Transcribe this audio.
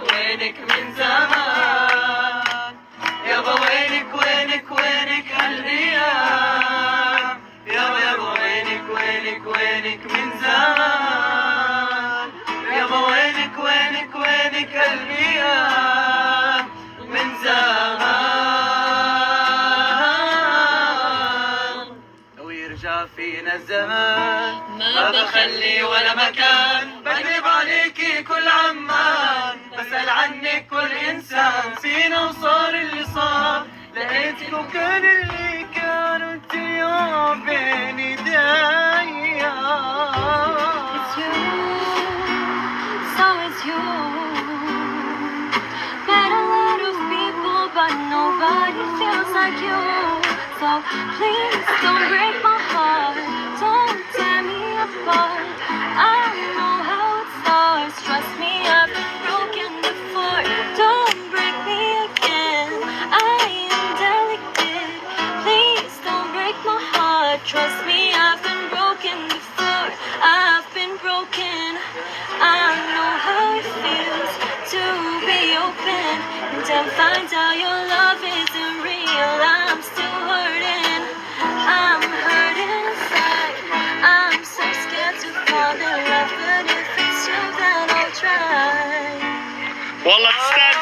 وينك من زمان يابا، وينك وينك وينك هالأيام يابا، يابا وينك وينك وينك من زمان يابا، وينك وينك وينك هالأيام من زمان. لو يرجع فينا الزمان ما بخلي ولا مكان، بكذب عليكي كل عمان، بسأل عنك كل إنسان، فينا وصار اللي صار، لقيتك وكان اللي كان، وانت اليوم بين ايديا. It's you, so it's you. Met a lot of people, but nobody feels like you. So please don't break my heart, don't tear me apart. I know how it starts, trust me, I've been broken before. Don't break me again, I am delicate. Please don't break my heart, trust me, I've been broken before. I've been broken, I know how it feels to be open and then find out your love isn't real. I'm still hurting, I'm hurting inside. I'm so scared to fall in love, but if it's you then I'll try. والله تستاهل.